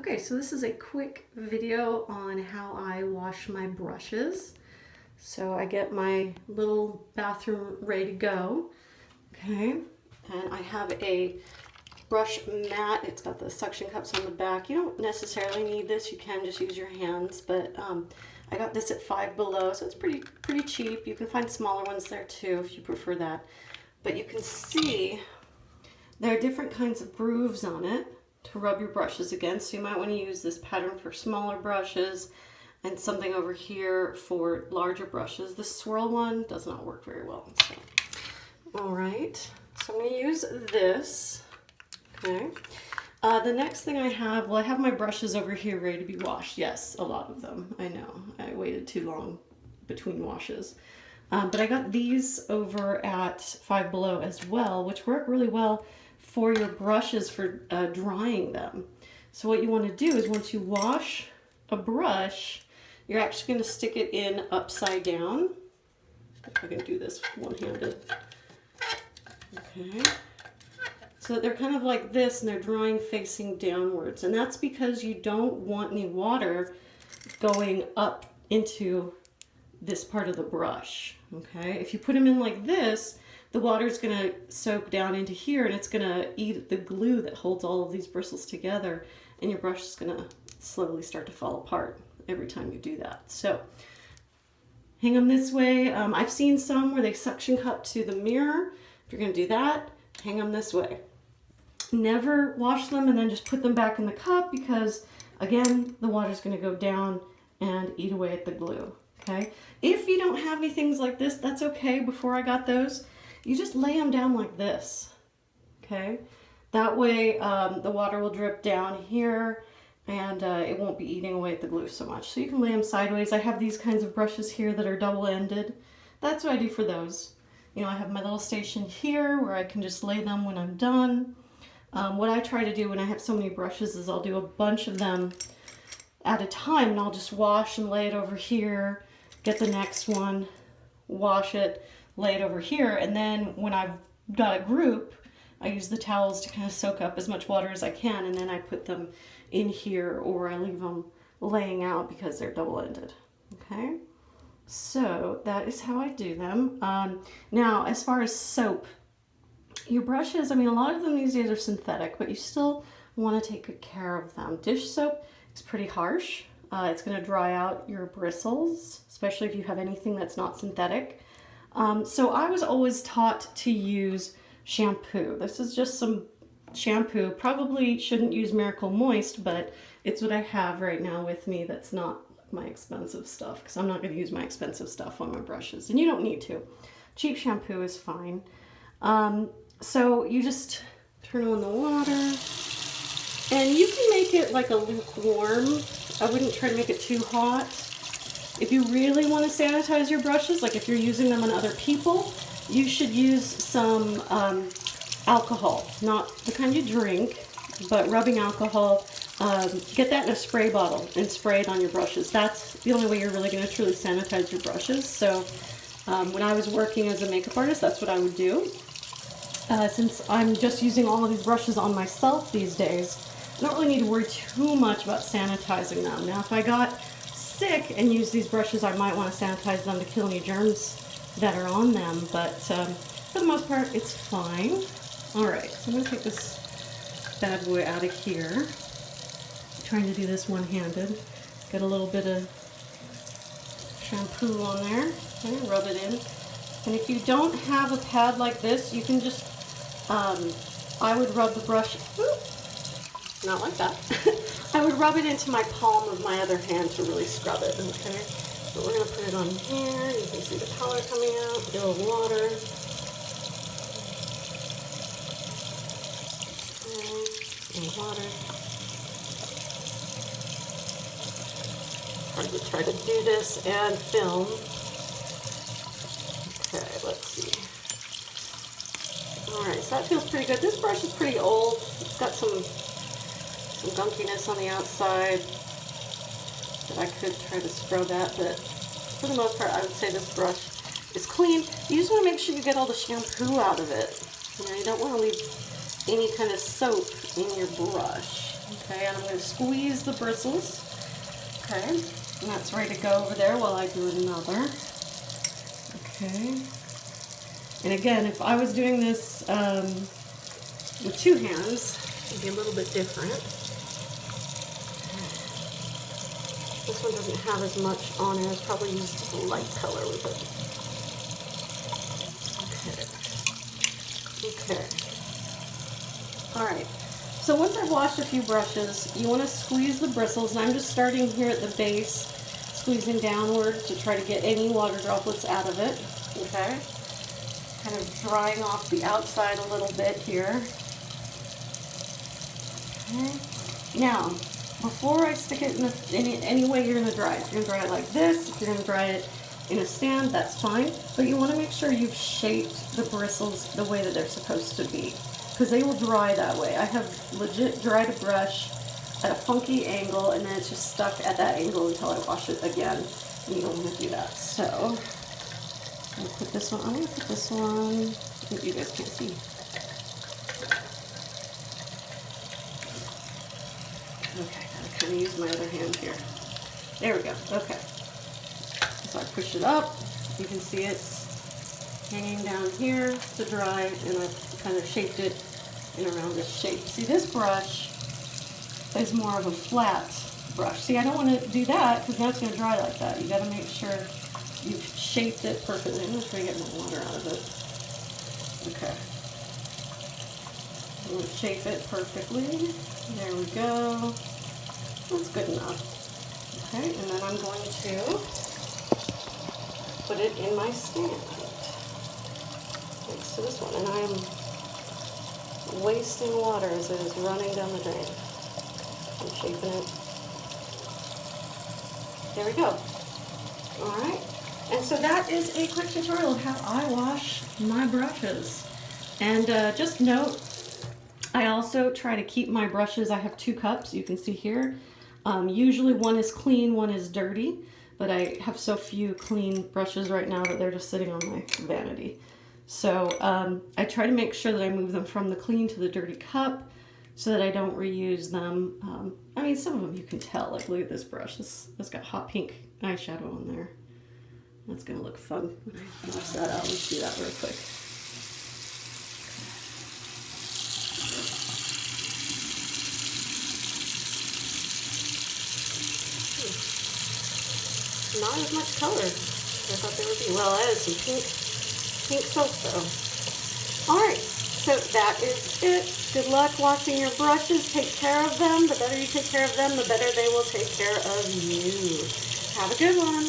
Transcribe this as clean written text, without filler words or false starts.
Okay, so this is a quick video on how I wash my brushes. So I get my little bathroom ready to go. Okay, and I have a brush mat. It's got the suction cups on the back. You don't necessarily need this. You can just use your hands, but I got this at Five Below, so it's pretty cheap. You can find smaller ones there too if you prefer that. But you can see there are different kinds of grooves on it to rub your brushes against. So you might want to use this pattern for smaller brushes and something over here for larger brushes. The swirl one does not work very well. So. All right, so I'm going to use this. Okay. The next thing I have, well, I have my brushes over here ready to be washed. Yes, a lot of them. I know, I waited too long between washes. But I got these over at Five Below as well, which work really well for your brushes for drying them. So what you want to do is once you wash a brush, you're actually going to stick it in upside down. If I can do this one-handed. Okay. So they're kind of like this and they're drying facing downwards. And that's because you don't want any water going up into this part of the brush. Okay. If you put them in like this, the water's going to soak down into here and it's going to eat the glue that holds all of these bristles together, and your brush is going to slowly start to fall apart every time you do that. So hang them this way. I've seen some where they suction cup to the mirror. If you're going to do that, hang them this way. Never wash them and then just put them back in the cup, because again, the water's going to go down and eat away at the glue. Okay. If you don't have any things like this, that's okay. Before I got those, you just lay them down like this. Okay. That way the water will drip down here and it won't be eating away at the glue so much. So you can lay them sideways. I have these kinds of brushes here that are double-ended. That's what I do for those. You know, I have my little station here where I can just lay them when I'm done. What I try to do when I have so many brushes is I'll do a bunch of them at a time, and I'll just wash and lay it over here, get the next one, wash it, lay it over here, and then when I've got a group, I use the towels to kind of soak up as much water as I can, and then I put them in here, or I leave them laying out because they're double-ended. Okay, so that is how I do them. Now, as far as soap, your brushes, I mean, a lot of them these days are synthetic, but you still want to take good care of them. Dish soap is pretty harsh. It's going to dry out your bristles, especially if you have anything that's not synthetic. So I was always taught to use shampoo. This is just some shampoo. Probably shouldn't use Miracle Moist, but it's what I have right now with me that's not my expensive stuff, because I'm not going to use my expensive stuff on my brushes, and you don't need to. Cheap shampoo is fine. So you just turn on the water, and you can make it like a lukewarm. I wouldn't try to make it too hot. If you really want to sanitize your brushes, like if you're using them on other people, you should use some alcohol, not the kind you drink, but rubbing alcohol. Get that in a spray bottle and spray it on your brushes. That's the only way you're really going to truly sanitize your brushes. So when I was working as a makeup artist, that's what I would do. Since I'm just using all of these brushes on myself these days, I don't really need to worry too much about sanitizing them. Now, if I got sick and used these brushes, I might want to sanitize them to kill any germs that are on them, but for the most part, it's fine. All right, so I'm going to take this bad boy out of here. I'm trying to do this one-handed. Get a little bit of shampoo on there. Okay, rub it in. And if you don't have a pad like this, you can just, I would rub the brush, not like that. I would rub it into my palm of my other hand to really scrub it, okay? So we're going to put it on here. You can see the color coming out, a little water. Okay, and water. Hard to try to do this and film. Okay, let's see. Alright, so that feels pretty good. This brush is pretty old. It's got some gunkiness on the outside that I could try to scrub at, but for the most part, I would say this brush is clean. You just want to make sure you get all the shampoo out of it. You know, you don't want to leave any kind of soap in your brush. Okay, and I'm going to squeeze the bristles. Okay, and that's ready to go over there while I do another. Okay. And again, if I was doing this with two hands, it'd be a little bit different. This one doesn't have as much on it. I've probably used a light color with it. Okay. Okay. All right. So once I've washed a few brushes, you want to squeeze the bristles, and I'm just starting here at the base, squeezing downward to try to get any water droplets out of it. Okay. Kind of drying off the outside a little bit here. Okay. Now, before I stick it in any way you're going to dry it. You're going to dry it like this. If you're going to dry it in a stand, that's fine. But you want to make sure you've shaped the bristles the way that they're supposed to be, because they will dry that way. I have legit dried a brush at a funky angle, and then it's just stuck at that angle until I wash it again. And you don't want to do that. So I'm going to put this one, I'm going to put this one, you guys can't see. Okay, I kind of use my other hand here. There we go, okay. So I push it up, you can see it's hanging down here to dry, and I've kind of shaped it in around this shape. See, this brush is more of a flat brush. See, I don't want to do that because now it's going to dry like that. You got to make sure you've shaped it perfectly. I'm just trying to get my water out of it. Okay. I'm going to shape it perfectly. There we go. That's good enough. Okay, and then I'm going to put it in my stand next to this one, and I'm wasting water as it is running down the drain. I'm shaping it. There we go. All right, and so that is a quick tutorial of how I wash my brushes. And just note, I also try to keep my brushes, I have 2 cups, you can see here. Usually one is clean, one is dirty, but I have so few clean brushes right now that they're just sitting on my vanity. So I try to make sure that I move them from the clean to the dirty cup so that I don't reuse them. I mean, some of them you can tell, like look at this brush, this got hot pink eyeshadow on there. That's gonna look fun when I wash that out. Let's do that real quick. Not as much color as I thought there would be. Well, I added some pink soap though. Alright, so that is it. Good luck washing your brushes. Take care of them. The better you take care of them, the better they will take care of you. Have a good one.